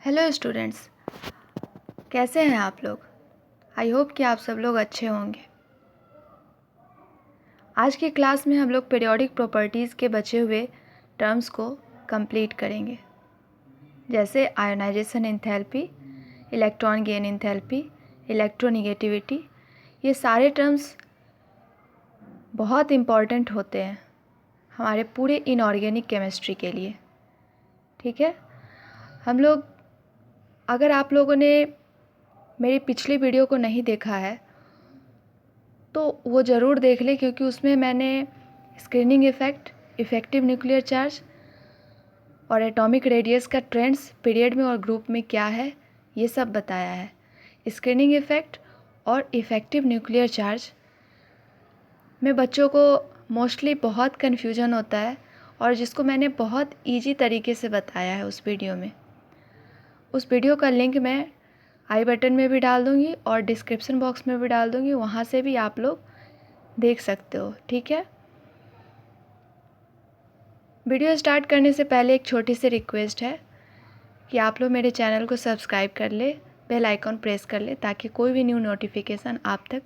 Hello students, कैसे हैं आप लोग। आई होप कि आप सब लोग अच्छे होंगे। आज की क्लास में हम लोग पीरियोडिक प्रॉपर्टीज़ के बचे हुए टर्म्स को कंप्लीट करेंगे, जैसे ionisation enthalpy, electron gain enthalpy, electronegativity. ये सारे टर्म्स बहुत इम्पॉर्टेंट होते हैं हमारे पूरे इनऑर्गेनिक केमिस्ट्री के लिए। ठीक है, हम लोग, अगर आप लोगों ने मेरी पिछली वीडियो को नहीं देखा है तो वो ज़रूर देख लें, क्योंकि उसमें मैंने screening effect, effective nuclear charge और एटॉमिक रेडियस का ट्रेंड्स पीरियड में और ग्रुप में क्या है ये सब बताया है। स्क्रीनिंग इफ़ेक्ट और इफ़ेक्टिव न्यूक्लियर चार्ज में बच्चों को मोस्टली बहुत कन्फ्यूजन होता है, और जिसको मैंने बहुत ईजी तरीके से बताया है उस वीडियो में। उस वीडियो का लिंक मैं आई बटन में भी डाल दूँगी और डिस्क्रिप्शन बॉक्स में भी डाल दूँगी, वहाँ से भी आप लोग देख सकते हो। ठीक है, वीडियो स्टार्ट करने से पहले एक छोटी सी रिक्वेस्ट है कि आप लोग मेरे चैनल को सब्सक्राइब कर ले, बेल आइकॉन प्रेस कर ले, ताकि कोई भी न्यू नोटिफिकेशन आप तक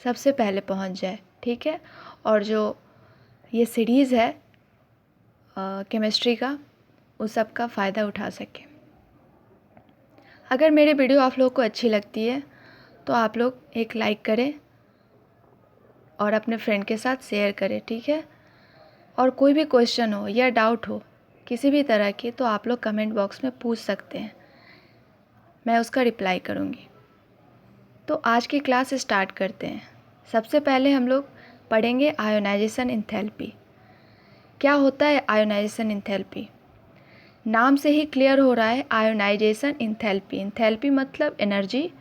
सबसे पहले पहुंच जाए। ठीक है, और जो ये सीरीज़ है केमिस्ट्री का, उस सब का फ़ायदा उठा सके। अगर मेरी वीडियो आप लोग को अच्छी लगती है तो आप लोग एक लाइक करें और अपने फ्रेंड के साथ शेयर करें। ठीक है, और कोई भी क्वेश्चन हो या डाउट हो किसी भी तरह की, तो आप लोग कमेंट बॉक्स में पूछ सकते हैं, मैं उसका रिप्लाई करूँगी। तो आज की क्लास स्टार्ट करते हैं। सबसे पहले हम लोग पढ़ेंगे आयोनाइजेशन एंथैल्पी। क्या होता है आयोनाइजेशन एंथैल्पी? नाम से ही क्लियर हो रहा है, आयोनाइजेशन एंथैल्पी। एंथैल्पी मतलब एनर्जी,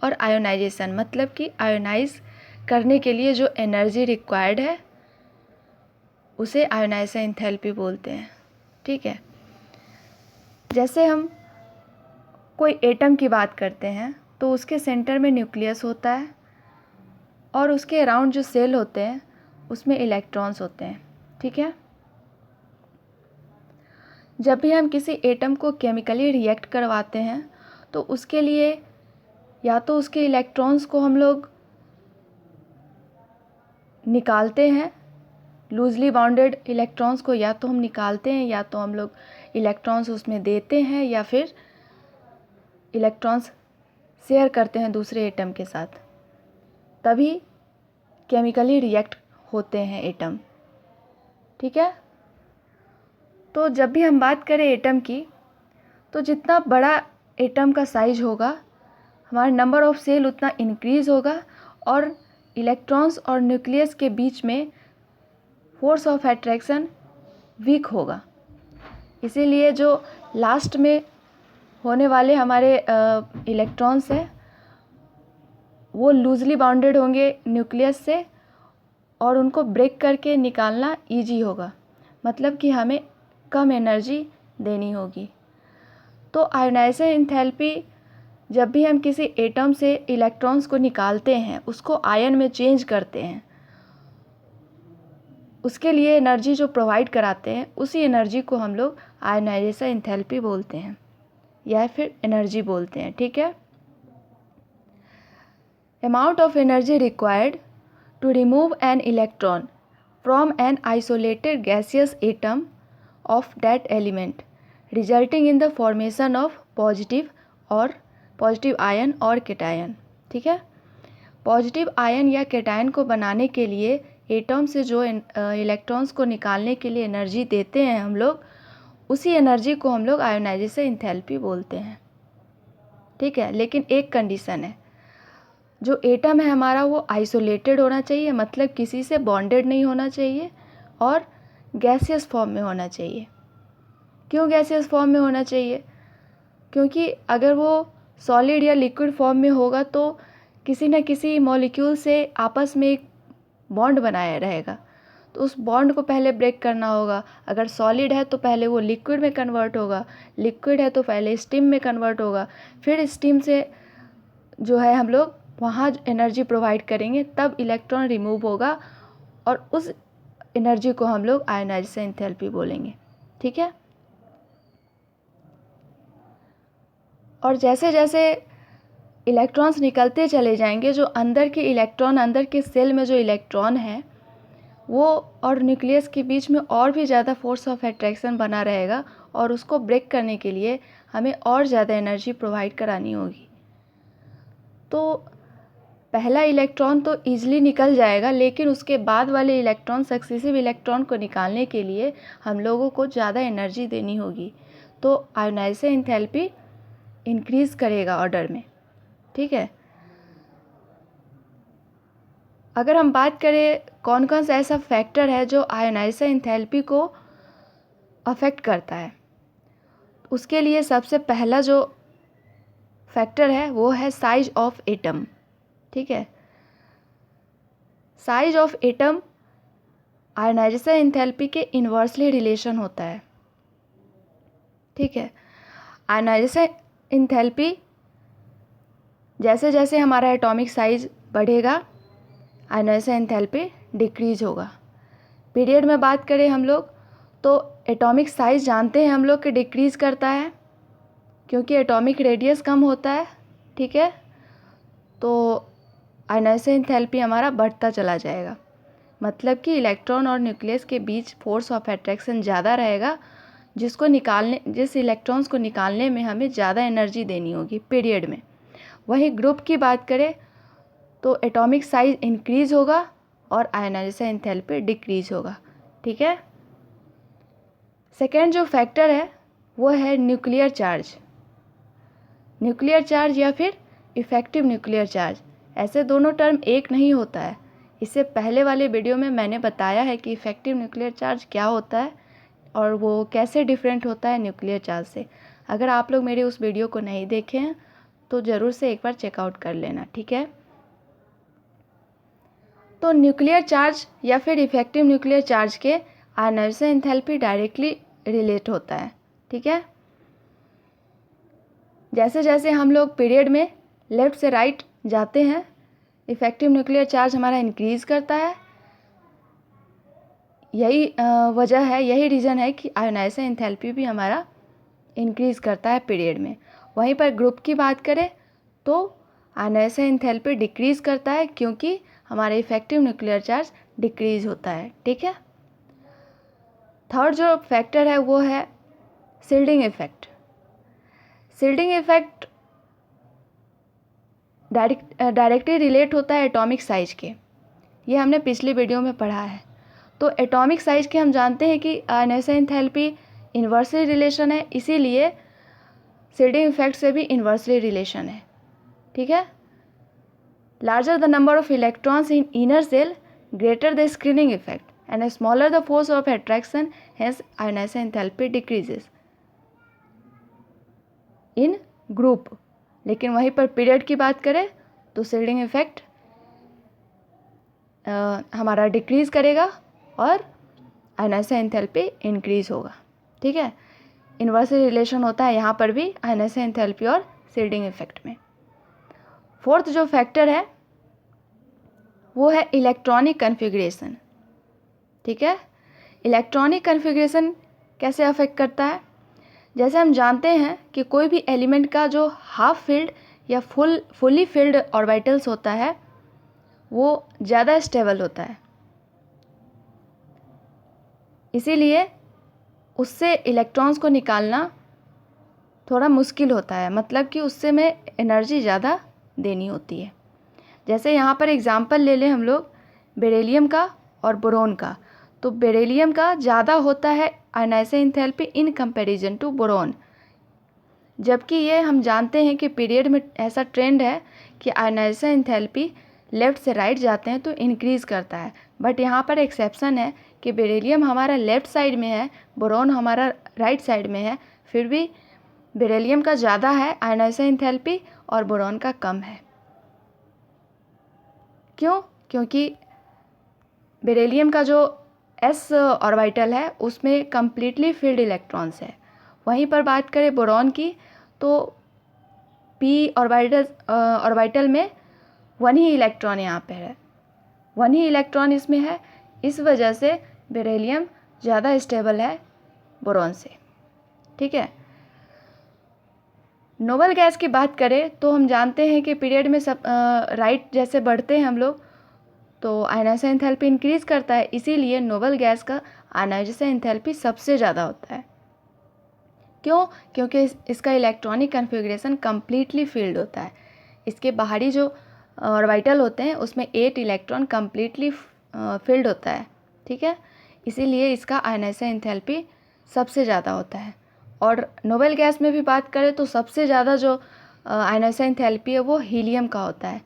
और आयोनाइजेशन मतलब कि आयोनाइज करने के लिए जो एनर्जी रिक्वायर्ड है उसे आयोनाइजेशन एंथैल्पी बोलते हैं। ठीक है, जैसे हम कोई एटम की बात करते हैं तो उसके सेंटर में न्यूक्लियस होता है, और उसके अराउंड जो सेल होते हैं उसमें इलेक्ट्रॉन्स होते हैं। ठीक है, जब भी हम किसी एटम को केमिकली रिएक्ट करवाते हैं तो उसके लिए या तो उसके इलेक्ट्रॉन्स को हम लोग निकालते हैं, लूजली बाउंडेड इलेक्ट्रॉन्स को या तो हम निकालते हैं, या तो हम लोग इलेक्ट्रॉन्स उसमें देते हैं, या फिर इलेक्ट्रॉन्स शेयर करते हैं दूसरे एटम के साथ, तभी केमिकली रिएक्ट होते हैं एटम। ठीक है, तो जब भी हम बात करें एटम की, तो जितना बड़ा एटम का साइज होगा हमारा नंबर ऑफ सेल उतना इंक्रीज़ होगा, और इलेक्ट्रॉन्स और न्यूक्लियस के बीच में फोर्स ऑफ अट्रैक्शन वीक होगा। इसीलिए जो लास्ट में होने वाले हमारे इलेक्ट्रॉन्स हैं वो लूजली बाउंडेड होंगे न्यूक्लियस से, और उनको ब्रेक करके निकालना इजी होगा, मतलब कि हमें कम एनर्जी देनी होगी। तो आयोनाइजेशन एंथैल्पी, जब भी हम किसी एटम से इलेक्ट्रॉन्स को निकालते हैं, उसको आयन में चेंज करते हैं, उसके लिए एनर्जी जो प्रोवाइड कराते हैं, उसी एनर्जी को हम लोग आयोनाइजेशन एंथैल्पी बोलते हैं या फिर एनर्जी बोलते हैं। ठीक है, amount of energy required to remove an electron from an isolated gaseous atom of that element resulting in the formation of positive ion और केटायन। ठीक है, पॉजिटिव आयन या केटायन को बनाने के लिए एटम से जो इलेक्ट्रॉन्स को निकालने के लिए एनर्जी देते हैं हम लोग, उसी एनर्जी को हम लोग आयोनाइजेशन एंथैल्पी बोलते हैं। ठीक है, लेकिन एक कंडीशन है, जो एटम है हमारा वो आइसोलेटेड होना चाहिए, मतलब किसी से बॉन्डेड नहीं होना चाहिए, और गैसियस फॉर्म में होना चाहिए। क्यों गैसियस फॉर्म में होना चाहिए? क्योंकि अगर वो सॉलिड या लिक्विड फॉर्म में होगा तो किसी न किसी मॉलिक्यूल से आपस में एक बॉन्ड बनाया रहेगा, तो उस बॉन्ड को पहले ब्रेक करना होगा। अगर सॉलिड है तो पहले वो लिक्विड में कन्वर्ट होगा, लिक्विड है तो पहले स्टीम में कन्वर्ट होगा, फिर स्टीम से जो है हम लोग वहाँ एनर्जी प्रोवाइड करेंगे, तब इलेक्ट्रॉन रिमूव होगा, और उस एनर्जी को हम लोग आयोनाइजेशन एंथैल्पी बोलेंगे। ठीक है, और जैसे जैसे इलेक्ट्रॉन्स निकलते चले जाएंगे, जो अंदर के इलेक्ट्रॉन, अंदर के सेल में जो इलेक्ट्रॉन है वो और न्यूक्लियस के बीच में और भी ज़्यादा फोर्स ऑफ अट्रैक्शन बना रहेगा, और उसको ब्रेक करने के लिए हमें और ज़्यादा एनर्जी प्रोवाइड करानी होगी। तो पहला इलेक्ट्रॉन तो ईजिली निकल जाएगा, लेकिन उसके बाद वाले इलेक्ट्रॉन, सक्सेसिव इलेक्ट्रॉन को निकालने के लिए हम लोगों को ज़्यादा एनर्जी देनी होगी। तो आयोनाइजेशन एंथैल्पी इंक्रीज़ करेगा ऑर्डर में, ठीक है। अगर हम बात करें कौन कौन सा ऐसा फैक्टर है जो आयोनाइजेशन एंथैल्पी को अफेक्ट करता है, उसके लिए सबसे पहला जो फैक्टर है वो है साइज ऑफ एटम, ठीक है। Size of atom ionisation enthalpy के इन्वर्सली रिलेशन होता है, ठीक है। आयोनाइजेशन एंथैल्पी जैसे जैसे हमारा एटॉमिक साइज बढ़ेगा, आयोनाइजेशन एंथैल्पी डिक्रीज होगा। पीरियड में बात करें हम लोग तो एटॉमिक साइज जानते हैं हम लोग कि डिक्रीज़ करता है, क्योंकि एटॉमिक रेडियस कम होता है, ठीक है। तो आयोनाइजेशन एंथैल्पी हमारा बढ़ता चला जाएगा, मतलब कि इलेक्ट्रॉन और न्यूक्लियस के बीच फोर्स ऑफ अट्रैक्शन ज़्यादा रहेगा, जिस इलेक्ट्रॉन्स को निकालने में हमें ज़्यादा एनर्जी देनी होगी पीरियड में। वहीं ग्रुप की बात करें तो एटॉमिक साइज इंक्रीज़ होगा और आयोनाइजेशन एंथैल्पी डिक्रीज़ होगा, ठीक है। सेकेंड जो फैक्टर है वो है न्यूक्लियर चार्ज। न्यूक्लियर चार्ज या फिर इफ़ेक्टिव न्यूक्लियर चार्ज, ऐसे दोनों टर्म एक नहीं होता है। इससे पहले वाले वीडियो में मैंने बताया है कि इफ़ेक्टिव न्यूक्लियर चार्ज क्या होता है और वो कैसे डिफरेंट होता है न्यूक्लियर चार्ज से। अगर आप लोग मेरे उस वीडियो को नहीं देखे हैं तो ज़रूर से एक बार चेकआउट कर लेना, ठीक है। तो न्यूक्लियर चार्ज या फिर इफ़ेक्टिव न्यूक्लियर चार्ज के आयोनाइजेशन एंथैल्पी डायरेक्टली रिलेट होता है, ठीक है। जैसे जैसे हम लोग पीरियड में लेफ़्ट से राइट जाते हैं, इफ़ेक्टिव न्यूक्लियर चार्ज हमारा इंक्रीज़ करता है। यही वजह है, यही रीज़न है कि आयोनाइजेशन एंथैल्पी भी हमारा इंक्रीज़ करता है पीरियड में। वहीं पर ग्रुप की बात करें तो आयोनाइजेशन एंथैल्पी डिक्रीज़ करता है, क्योंकि हमारा इफ़ेक्टिव न्यूक्लियर चार्ज डिक्रीज़ होता है, ठीक है। थर्ड जो फैक्टर है वो है shielding effect. Shielding effect directly relate होता है एटॉमिक साइज के, ये हमने पिछले वीडियो में पढ़ा है। तो एटॉमिक साइज के हम जानते हैं कि आयोनाइजेशन एंथैल्पी इन्वर्सली रिलेशन है, इसीलिए शील्डिंग इफ़ेक्ट से भी इन्वर्सली रिलेशन है, ठीक है। Larger the number of electrons in inner shell, greater the screening effect and smaller the force of attraction, hence ionization enthalpy decreases in group। लेकिन वहीं पर पीरियड की बात करें तो शील्डिंग इफेक्ट हमारा डिक्रीज़ करेगा और आयोनाइजेशन एंथैल्पी इंक्रीज़ होगा, ठीक है। इन्वर्सली रिलेशन होता है यहाँ पर भी आयोनाइजेशन एंथैल्पी और शील्डिंग इफेक्ट में। फोर्थ जो फैक्टर है वो है इलेक्ट्रॉनिक कन्फिग्रेशन, ठीक है। इलेक्ट्रॉनिक कन्फिग्रेशन कैसे अफेक्ट करता है, जैसे हम जानते हैं कि कोई भी एलिमेंट का जो हाफ फील्ड या फुली फील्ड ऑर्बिटल्स होता है वो ज़्यादा स्टेबल होता है, इसीलिए उससे इलेक्ट्रॉन्स को निकालना थोड़ा मुश्किल होता है, मतलब कि उससे में एनर्जी ज़्यादा देनी होती है। जैसे यहाँ पर एग्जांपल ले लें हम लोग बेरिलियम का और बोरोन का, तो बेरिलियम का ज़्यादा होता है ionisation enthalpy in comparison to boron, जबकि ये हम जानते हैं कि पीरियड में ऐसा ट्रेंड है कि आयोनाइजेशन एंथैल्पी लेफ़्ट से राइट जाते हैं तो इंक्रीज़ करता है। बट यहाँ पर एक्सेप्शन है कि बेरिलियम हमारा लेफ़्ट साइड में है, बोरोन हमारा राइट साइड में है, फिर भी बेरिलियम का ज़्यादा है आयोनाइजेशन एंथैल्पी और बोरोन का कम है। क्यों? क्योंकि बेरिलियम का जो एस ऑर्बिटल है उसमें कम्प्लीटली फील्ड इलेक्ट्रॉन्स है। वहीं पर बात करें बोरॉन की तो पी ऑर्बिटल में 1 ही इलेक्ट्रॉन यहाँ पे है, 1 ही इलेक्ट्रॉन इसमें है, इस वजह से बेरिलियम ज़्यादा स्टेबल है बोरॉन से, ठीक है। नोबल गैस की बात करें तो हम जानते हैं कि पीरियड में सब राइट जैसे बढ़ते हैं हम लोग तो आयनाइजेशन एंथैल्पी इंक्रीज़ करता है, इसीलिए नोबल गैस का आयनाइजेशन एंथैल्पी सबसे ज़्यादा होता है। क्यों? क्योंकि इसका इलेक्ट्रॉनिक कन्फिग्रेशन कम्प्लीटली फील्ड होता है। इसके बाहरी जो ऑर्बिटल होते हैं उसमें 8 इलेक्ट्रॉन कम्प्लीटली फील्ड होता है, ठीक है। इसीलिए इसका आयनाइजेशन एंथैल्पी सबसे ज़्यादा होता है। और नोबल गैस में भी बात करें तो सबसे ज़्यादा जो आयनाइजेशन एंथैल्पी है वो हीलियम का होता है।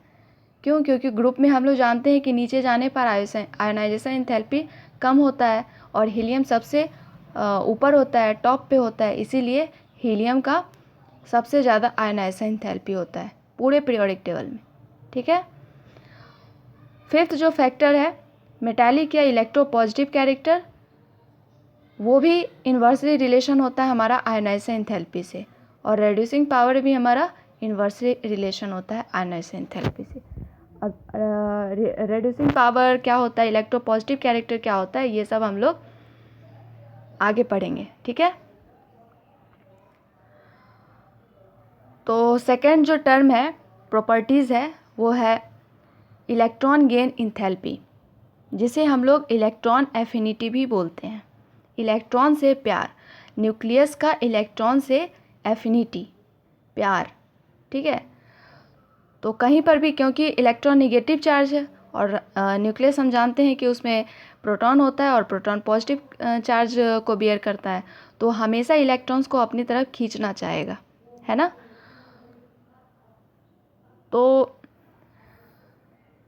क्यों? क्योंकि ग्रुप में हम लोग जानते हैं कि नीचे जाने पर आयनाइजेशन एंथैल्पी कम होता है और हीलियम सबसे ऊपर होता है, टॉप पे होता है, इसीलिए हीलियम का सबसे ज़्यादा आयनाइजेशन एंथैल्पी होता है पूरे पीरियोडिक टेबल में, ठीक है। फिफ्थ जो फैक्टर है मेटालिक या इलेक्ट्रोपॉजिटिव कैरेक्टर, वो भी इन्वर्सली रिलेशन होता है हमारा आयनाइजेशन एंथैल्पी से, और रेड्यूसिंग पावर भी हमारा इन्वर्सली रिलेशन होता है आयनाइजेशन एंथैल्पी से। अब रेड्यूसिंग पावर क्या होता है, इलेक्ट्रोपॉजिटिव कैरेक्टर क्या होता है, ये सब हम लोग आगे पढ़ेंगे, ठीक है। तो सेकंड जो टर्म है प्रॉपर्टीज़ है वो है इलेक्ट्रॉन गेन इंथैल्पी, जिसे हम लोग इलेक्ट्रॉन एफिनिटी भी बोलते हैं। इलेक्ट्रॉन से प्यार, न्यूक्लियस का इलेक्ट्रॉन से एफिनिटी, प्यार, ठीक है। तो कहीं पर भी क्योंकि इलेक्ट्रॉन निगेटिव चार्ज है और न्यूक्लियस हम जानते हैं कि उसमें प्रोटॉन होता है और प्रोटॉन पॉजिटिव चार्ज को बियर करता है, तो हमेशा इलेक्ट्रॉन्स को अपनी तरफ खींचना चाहेगा, है ना। तो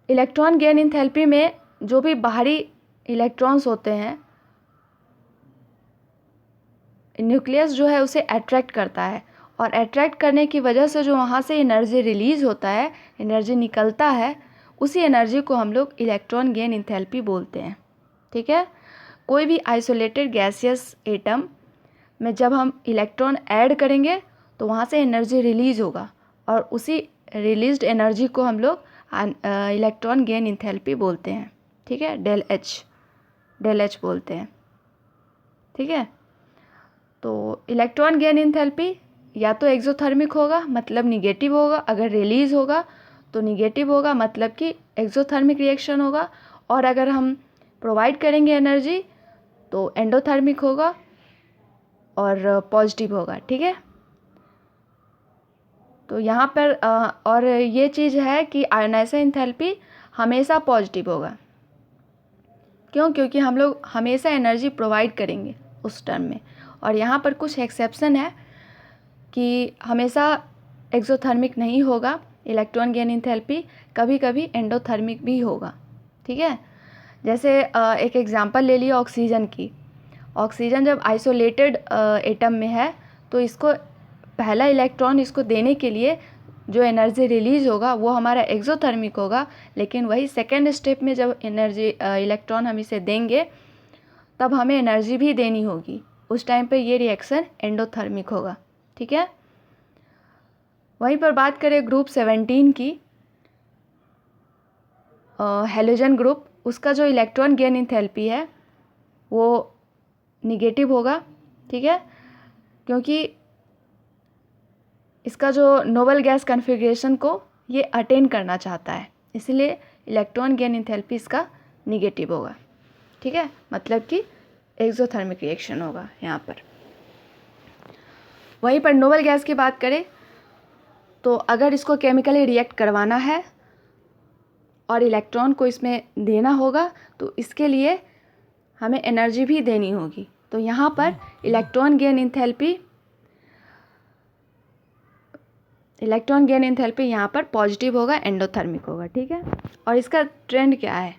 इलेक्ट्रॉन गेन इंथैल्पी में जो भी बाहरी इलेक्ट्रॉन्स होते हैं न्यूक्लियस जो है उसे अट्रैक्ट करता है, और अट्रैक्ट करने की वजह से जो वहाँ से एनर्जी रिलीज़ होता है, एनर्जी निकलता है, उसी एनर्जी को हम लोग इलेक्ट्रॉन गेन इंथैल्पी बोलते हैं, ठीक है। कोई भी आइसोलेटेड गैसियस एटम में जब हम इलेक्ट्रॉन ऐड करेंगे तो वहाँ से एनर्जी रिलीज़ होगा, और उसी रिलीज्ड एनर्जी को हम लोग इलेक्ट्रॉन गेन इंथैल्पी बोलते हैं, ठीक है। डेल एच बोलते हैं, ठीक है। तो इलेक्ट्रॉन गेन इंथैल्पी या तो एक्सोथर्मिक होगा मतलब निगेटिव होगा, अगर रिलीज़ होगा तो निगेटिव होगा मतलब कि एक्सोथर्मिक रिएक्शन होगा, और अगर हम प्रोवाइड करेंगे एनर्जी तो एंडोथर्मिक होगा और पॉजिटिव होगा, ठीक है। तो यहाँ पर और ये चीज़ है कि आयनाइजेशन एंथैल्पी हमेशा पॉजिटिव होगा। क्यों? क्योंकि हम लोग हमेशा एनर्जी प्रोवाइड करेंगे उस टर्म में, और यहाँ पर कुछ एक्सेप्शन है कि हमेशा एक्सोथर्मिक नहीं होगा इलेक्ट्रॉन गेन इंथैल्पी, कभी कभी एंडोथर्मिक भी होगा, ठीक है। जैसे एक एग्जांपल ले लिया ऑक्सीजन की। ऑक्सीजन जब आइसोलेटेड एटम में है तो इसको पहला इलेक्ट्रॉन इसको देने के लिए जो एनर्जी रिलीज़ होगा वो हमारा एक्सोथर्मिक होगा, लेकिन वही सेकेंड स्टेप में जब एनर्जी इलेक्ट्रॉन हम इसे देंगे तब हमें एनर्जी भी देनी होगी, उस टाइम पे ये रिएक्शन एंडोथर्मिक होगा, ठीक है। वहीं पर बात करें ग्रुप 17 की, हैलोजन ग्रुप, उसका जो इलेक्ट्रॉन गेन इंथैल्पी है वो निगेटिव होगा, ठीक है, क्योंकि इसका जो नोबल गैस कॉन्फ़िगरेशन को ये अटेन करना चाहता है, इसलिए इलेक्ट्रॉन गेन इंथैल्पी इसका निगेटिव होगा, ठीक है, मतलब कि एक्सोथर्मिक रिएक्शन होगा यहाँ पर। वहीं पर नोबल गैस की बात करें तो अगर इसको केमिकली रिएक्ट करवाना है और इलेक्ट्रॉन को इसमें देना होगा तो इसके लिए हमें एनर्जी भी देनी होगी, तो यहाँ पर इलेक्ट्रॉन गेन इंथैल्पी यहाँ पर पॉजिटिव होगा, एंडोथर्मिक होगा, ठीक है। और इसका ट्रेंड क्या है,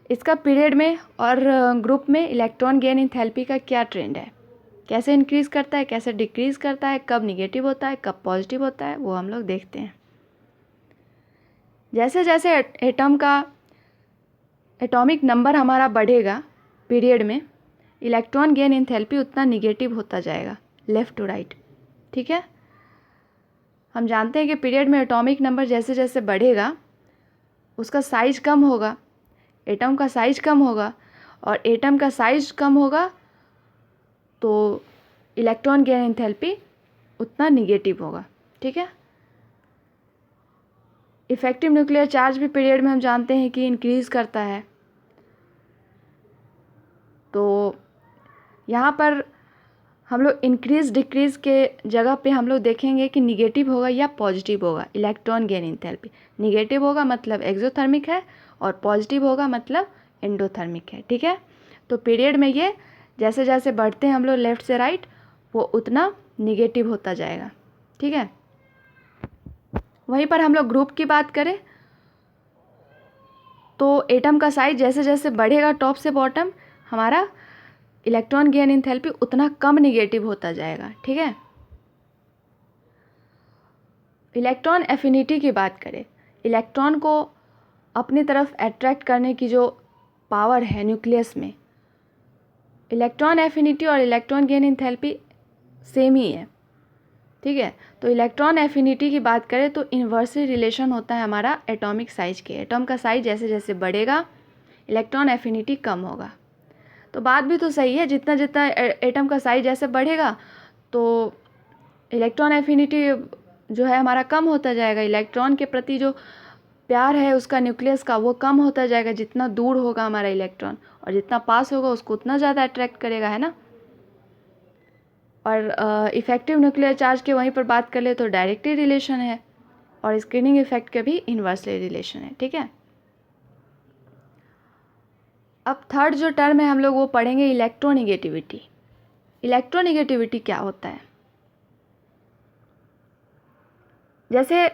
इसका पीरियड में और ग्रुप में इलेक्ट्रॉन गेन इंथैल्पी का क्या ट्रेंड है, कैसे इंक्रीज़ करता है, कैसे डिक्रीज़ करता है, कब निगेटिव होता है, कब पॉजिटिव होता है, वो हम लोग देखते हैं। जैसे जैसे एटम का एटॉमिक नंबर हमारा बढ़ेगा पीरियड में, इलेक्ट्रॉन गेन इंथैल्पी उतना निगेटिव होता जाएगा, लेफ़्ट टू राइट, ठीक है। हम जानते हैं कि पीरियड में एटॉमिक नंबर जैसे जैसे बढ़ेगा उसका साइज कम होगा, एटम का साइज कम होगा, और एटम का साइज कम होगा तो इलेक्ट्रॉन गेन इंथैल्पी उतना निगेटिव होगा। ठीक है, इफेक्टिव न्यूक्लियर चार्ज भी पीरियड में हम जानते हैं कि इंक्रीज़ करता है। तो यहाँ पर हम लोग इंक्रीज डिक्रीज़ के जगह पे हम लोग देखेंगे कि निगेटिव होगा या पॉजिटिव होगा। इलेक्ट्रॉन गेन एंथैल्पी निगेटिव होगा मतलब एक्सोथर्मिक है, और पॉजिटिव होगा मतलब एंडोथर्मिक है। ठीक है, तो पीरियड में ये जैसे जैसे बढ़ते हैं हम लोग लेफ़्ट से राइट, वो उतना निगेटिव होता जाएगा। ठीक है, वहीं पर हम लोग ग्रुप की बात करें तो एटम का साइज जैसे जैसे बढ़ेगा टॉप से बॉटम, हमारा इलेक्ट्रॉन गेन एंथैल्पी उतना कम निगेटिव होता जाएगा। ठीक है, इलेक्ट्रॉन एफिनिटी की बात करें, इलेक्ट्रॉन को अपनी तरफ अट्रैक्ट करने की जो पावर है न्यूक्लियस में, इलेक्ट्रॉन एफिनिटी और इलेक्ट्रॉन गेन एंथैल्पी सेम ही है। ठीक है, तो इलेक्ट्रॉन एफिनिटी की बात करें तो इन्वर्सली रिलेशन होता है हमारा एटॉमिक साइज के। एटॉम का साइज जैसे जैसे बढ़ेगा इलेक्ट्रॉन एफिनिटी कम होगा। तो बात भी तो सही है, जितना जितना एटम का साइज जैसे बढ़ेगा तो इलेक्ट्रॉन एफिनिटी जो है हमारा कम होता जाएगा। इलेक्ट्रॉन के प्रति जो प्यार है उसका न्यूक्लियस का, वो कम होता जाएगा। जितना दूर होगा हमारा इलेक्ट्रॉन और जितना पास होगा उसको उतना ज़्यादा अट्रैक्ट करेगा, है ना। और इफेक्टिव न्यूक्लियर चार्ज के वहीं पर बात कर ले तो डायरेक्टली रिलेशन है, और स्क्रीनिंग इफेक्ट के भी इन्वर्सली रिलेशन है। ठीक है, अब थर्ड जो टर्म है हम लोग वो पढ़ेंगे इलेक्ट्रोनिगेटिविटी। इलेक्ट्रोनिगेटिविटी क्या होता है? जैसे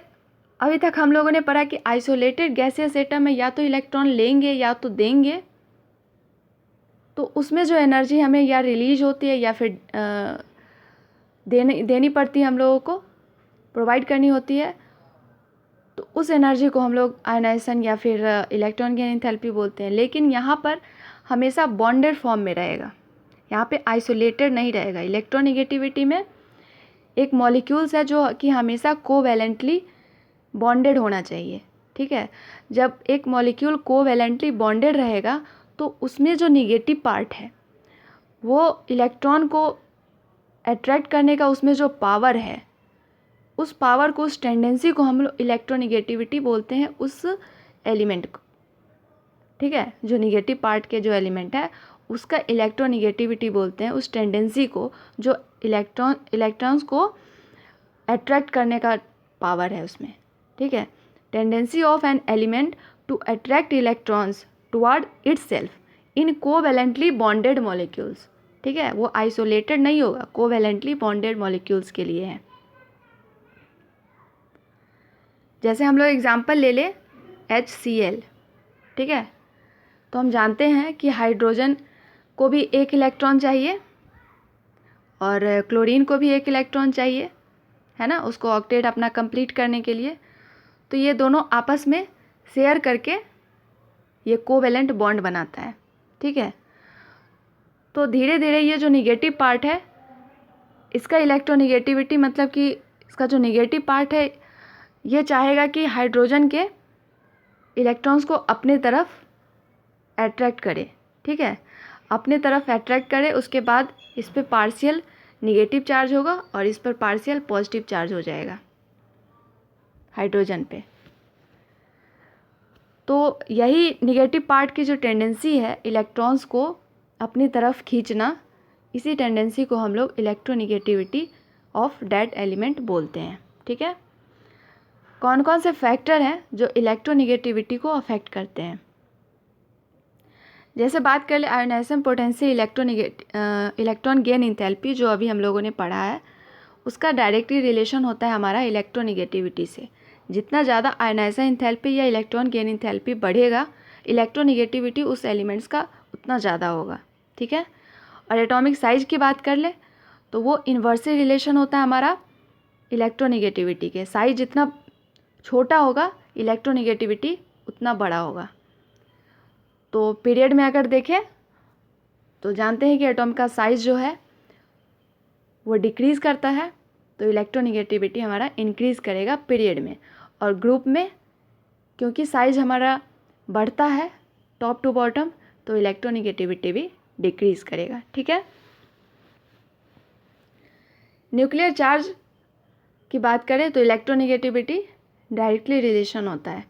अभी तक हम लोगों ने पढ़ा कि आइसोलेटेड गैसियस एटम में या तो इलेक्ट्रॉन लेंगे या तो देंगे, तो उसमें जो एनर्जी हमें या रिलीज होती है या फिर देनी पड़ती है, हम लोगों को प्रोवाइड करनी होती है, तो उस एनर्जी को हम लोग आयनाइजेशन या फिर इलेक्ट्रॉन गेन एंथैल्पी बोलते हैं। लेकिन यहाँ पर हमेशा बॉन्डेड फॉर्म में रहेगा, यहाँ पे आइसोलेटेड नहीं रहेगा। इलेक्ट्रोनिगेटिविटी में एक मॉलिक्यूल्स है जो कि हमेशा कोवैलेंटली बॉन्डेड होना चाहिए। ठीक है, जब एक मॉलिक्यूल कोवैलेंटली बॉन्डेड रहेगा तो उसमें जो निगेटिव पार्ट है वो इलेक्ट्रॉन को अट्रैक्ट करने का उसमें जो पावर है, उस पावर को, उस टेंडेंसी को हम लोग इलेक्ट्रोनिगेटिविटी बोलते हैं उस एलिमेंट को। ठीक है, जो निगेटिव पार्ट के जो एलिमेंट है उसका इलेक्ट्रोनिगेटिविटी बोलते हैं उस टेंडेंसी को, जो इलेक्ट्रॉन्स को अट्रैक्ट करने का पावर है उसमें। ठीक है, tendency of an element to attract electrons toward itself in covalently bonded molecules. ठीक है, वो आइसोलेटेड नहीं होगा, कोवैलेंटली बॉन्डेड मॉलिक्यूल्स के लिए है। जैसे हम लोग एग्जांपल ले ले HCl। ठीक है, तो हम जानते हैं कि हाइड्रोजन को भी एक इलेक्ट्रॉन चाहिए और क्लोरीन को भी एक इलेक्ट्रॉन चाहिए, है ना, उसको ऑक्टेट अपना कंप्लीट करने के लिए। तो ये दोनों आपस में शेयर करके ये कोवैलेंट बॉन्ड बनाता है। ठीक है, तो धीरे धीरे ये जो निगेटिव पार्ट है इसका इलेक्ट्रोनिगेटिविटी, मतलब कि इसका जो निगेटिव पार्ट है ये चाहेगा कि हाइड्रोजन के इलेक्ट्रॉन्स को अपने तरफ अट्रैक्ट करे। ठीक है, अपने तरफ अट्रैक्ट करे, उसके बाद इस पर पार्शियल निगेटिव चार्ज होगा और इस पर पार्शियल पॉजिटिव चार्ज हो जाएगा हाइड्रोजन पे। तो यही निगेटिव पार्ट की जो टेंडेंसी है इलेक्ट्रॉन्स को अपनी तरफ खींचना, इसी टेंडेंसी को हम लोग इलेक्ट्रोनिगेटिविटी ऑफ दैट एलिमेंट बोलते हैं। ठीक है, कौन कौन से फैक्टर हैं जो इलेक्ट्रोनिगेटिविटी को अफेक्ट करते हैं? जैसे बात कर ले ionization potential, electron gain enthalpy जो अभी हम लोगों ने पढ़ा है, उसका डायरेक्टली रिलेशन होता है हमारा इलेक्ट्रोनिगेटिविटी से। जितना ज़्यादा आयोनाइजेशन एंथैल्पी या इलेक्ट्रॉन गेन एंथैल्पी बढ़ेगा, इलेक्ट्रोनिगेटिविटी उस एलिमेंट्स का उतना ज़्यादा होगा। ठीक है, और एटॉमिक साइज की बात कर ले तो वो इन्वर्सली रिलेशन होता है हमारा इलेक्ट्रोनिगेटिविटी के। साइज जितना छोटा होगा इलेक्ट्रोनिगेटिविटी उतना बड़ा होगा। तो पीरियड में अगर देखें तो जानते हैं कि एटॉम का साइज़ जो है वो डिक्रीज़ करता है, तो इलेक्ट्रोनिगेटिविटी हमारा इंक्रीज़ करेगा पीरियड में। और ग्रुप में क्योंकि साइज़ हमारा बढ़ता है टॉप टू बॉटम, तो इलेक्ट्रोनिगेटिविटी भी डिक्रीज़ करेगा। ठीक है, न्यूक्लियर चार्ज की बात करें तो इलेक्ट्रोनेगेटिविटी डायरेक्टली रिलेशन होता है,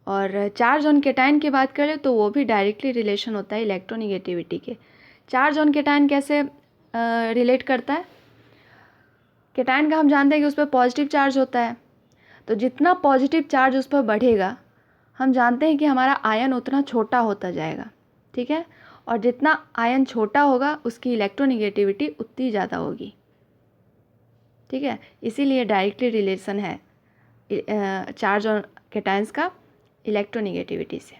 और चार्ज ऑन कैटायन की बात करें तो वो भी डायरेक्टली रिलेशन होता है इलेक्ट्रोनेगेटिविटी के। चार्ज ऑन कैटायन कैसे रिलेट करता है? कैटायन का हम जानते हैं कि उस पर पॉजिटिव चार्ज होता है, तो जितना पॉजिटिव चार्ज उस पर बढ़ेगा हम जानते हैं कि हमारा आयन उतना छोटा होता जाएगा, ठीक है, और जितना आयन छोटा होगा उसकी इलेक्ट्रोनेगेटिविटी उतनी ज़्यादा होगी, ठीक है। इसीलिए डायरेक्टली रिलेशन है चार्ज ऑन कैटायंस का इलेक्ट्रोनेगेटिविटी से।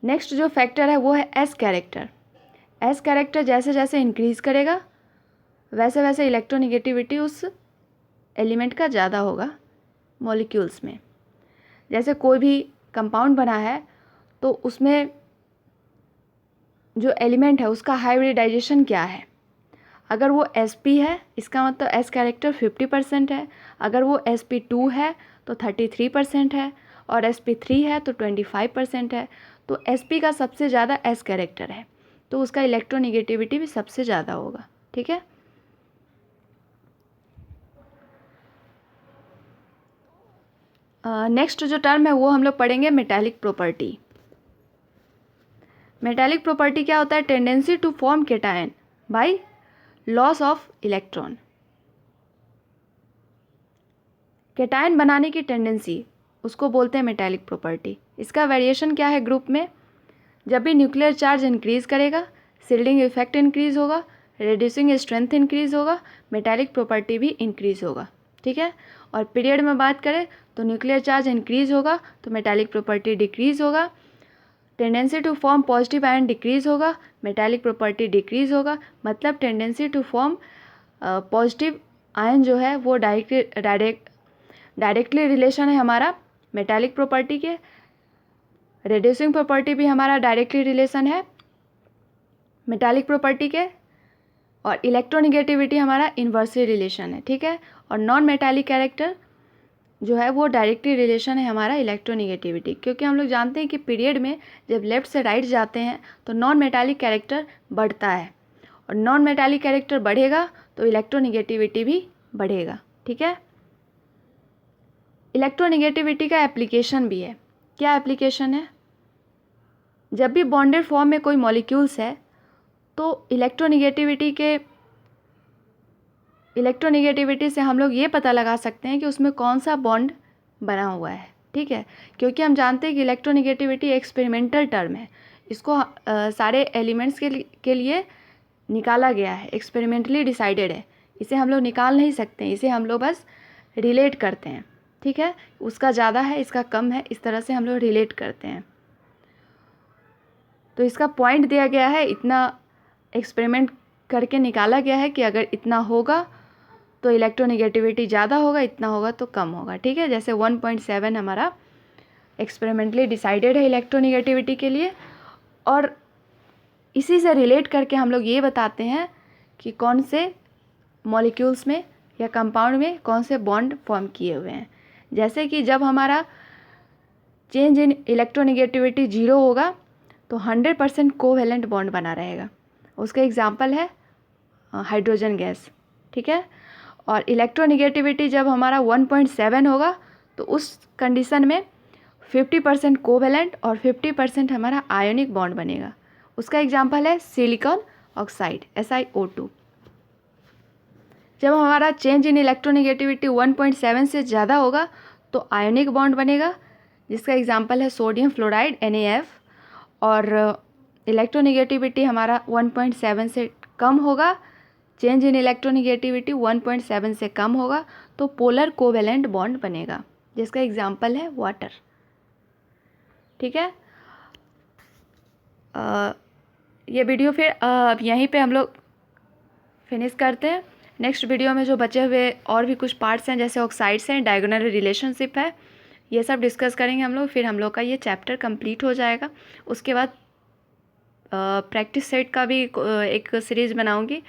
नेक्स्ट जो फैक्टर है वो है एस कैरेक्टर। एस कैरेक्टर जैसे जैसे इंक्रीज़ करेगा वैसे वैसे इलेक्ट्रोनेगेटिविटी उस एलिमेंट का ज़्यादा होगा मॉलिक्यूल्स में। जैसे कोई भी कंपाउंड बना है तो उसमें जो एलिमेंट है उसका हाइब्रिडाइजेशन क्या है। अगर वो sp है इसका मतलब s कैरेक्टर 50% है, अगर वो sp2 है तो 33% है, और sp3 है तो 25% है। तो sp का सबसे ज़्यादा s कैरेक्टर है तो उसका इलेक्ट्रोनेगेटिविटी भी सबसे ज़्यादा होगा, ठीक है। नेक्स्ट जो टर्म है वो हम लोग पढ़ेंगे मेटालिक प्रॉपर्टी। मेटालिक प्रॉपर्टी क्या होता है? Tendency to form cation by loss of electron. Cation बनाने की टेंडेंसी उसको बोलते हैं मेटालिक प्रॉपर्टी। इसका वेरिएशन क्या है ग्रुप में? जब भी न्यूक्लियर चार्ज इंक्रीज़ करेगा शिल्डिंग इफेक्ट इंक्रीज़ होगा, रिड्यूसिंग स्ट्रेंथ इंक्रीज़ होगा, मेटालिक प्रॉपर्टी भी इंक्रीज़ होगा, ठीक है। और पीरियड में बात करें तो न्यूक्लियर चार्ज इंक्रीज़ होगा तो मेटालिक प्रॉपर्टी डिक्रीज़ होगा, tendency to form positive ion decrease होगा, मेटालिक प्रॉपर्टी डिक्रीज़ होगा। मतलब tendency to form positive ion जो है वो डायरेक्टली रिलेशन है हमारा मेटालिक प्रॉपर्टी के। रिड्यूसिंग प्रॉपर्टी भी हमारा डायरेक्टली रिलेशन है मेटालिक प्रॉपर्टी के, और इलेक्ट्रोनेगेटिविटी हमारा इन्वर्सली रिलेशन है, ठीक है। और नॉन मेटालिक कैरेक्टर जो है वो डायरेक्टली रिलेशन है हमारा इलेक्ट्रोनेगेटिविटी, क्योंकि हम लोग जानते हैं कि पीरियड में जब लेफ़्ट से राइट जाते हैं तो नॉन मेटालिक कैरेक्टर बढ़ता है, और नॉन मेटालिक कैरेक्टर बढ़ेगा तो इलेक्ट्रोनेगेटिविटी भी बढ़ेगा, ठीक है। इलेक्ट्रोनेगेटिविटी का एप्लीकेशन भी है। क्या एप्लीकेशन है? जब भी बॉन्डेड फॉर्म में कोई मॉलिक्यूल्स है तो इलेक्ट्रोनेगेटिविटी से हम लोग ये पता लगा सकते हैं कि उसमें कौन सा बॉन्ड बना हुआ है, ठीक है। क्योंकि हम जानते हैं कि इलेक्ट्रोनेगेटिविटी एक्सपेरिमेंटल टर्म है, इसको सारे एलिमेंट्स के लिए निकाला गया है, एक्सपेरिमेंटली डिसाइडेड है, इसे हम लोग निकाल नहीं सकते, इसे हम लोग बस रिलेट करते हैं, ठीक है। उसका ज़्यादा है इसका कम है, इस तरह से हम लोग रिलेट करते हैं। तो इसका पॉइंट दिया गया है, इतना एक्सपेरिमेंट करके निकाला गया है कि अगर इतना होगा तो इलेक्ट्रोनेगेटिविटी ज़्यादा होगा, इतना होगा तो कम होगा, ठीक है। जैसे 1.7 हमारा एक्सपेरिमेंटली डिसाइडेड है इलेक्ट्रोनेगेटिविटी के लिए, और इसी से रिलेट करके हम लोग ये बताते हैं कि कौन से मॉलिक्यूल्स में या कंपाउंड में कौन से बॉन्ड फॉर्म किए हुए हैं। जैसे कि जब हमारा चेंज इन इलेक्ट्रोनेगेटिविटी 0 होगा तो 100% कोवैलेंट बॉन्ड बना रहेगा। उसका एग्जाम्पल है हाइड्रोजन गैस, ठीक है। और इलेक्ट्रोनेगेटिविटी जब हमारा 1.7 होगा तो उस कंडीशन में 50% कोवैलेंट और 50% हमारा आयोनिक बॉन्ड बनेगा। उसका एग्जाम्पल है सिलिकॉन ऑक्साइड SiO2। जब हमारा चेंज इन इलेक्ट्रोनेगेटिविटी 1.7 से ज़्यादा होगा तो आयोनिक बॉन्ड बनेगा, जिसका एग्जाम्पल है सोडियम फ्लोराइड NaF। और इलेक्ट्रोनेगेटिविटी हमारा 1.7 से कम होगा, चेंज इन इलेक्ट्रोनेगेटिविटी 1.7 से कम होगा तो पोलर कोवैलेंट बॉन्ड बनेगा, जिसका एग्जाम्पल है वाटर, ठीक है। ये वीडियो फिर अब यहीं पे हम लोग फिनिश करते हैं। नेक्स्ट वीडियो में जो बचे हुए और भी कुछ पार्ट्स हैं जैसे ऑक्साइड्स हैं, डायगोनल रिलेशनशिप है, ये सब डिस्कस करेंगे हम लोग। फिर हम लोग का ये चैप्टर कंप्लीट हो जाएगा। उसके बाद प्रैक्टिस सेट का भी एक सीरीज़ बनाऊंगी,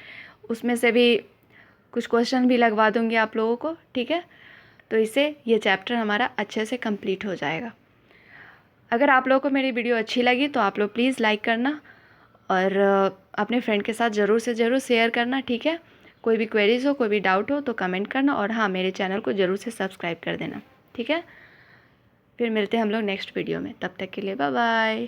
उसमें से भी कुछ क्वेश्चन भी लगवा दूंगी आप लोगों को, ठीक है। तो इससे ये चैप्टर हमारा अच्छे से कंप्लीट हो जाएगा। अगर आप लोगों को मेरी वीडियो अच्छी लगी तो आप लोग प्लीज़ लाइक करना और अपने फ्रेंड के साथ ज़रूर से ज़रूर शेयर करना, ठीक है। कोई भी क्वेरीज हो, कोई भी डाउट हो तो कमेंट करना, और हाँ मेरे चैनल को ज़रूर से सब्सक्राइब कर देना, ठीक है। फिर मिलते हैं हम लोग नेक्स्ट वीडियो में, तब तक के लिए बाय बाय।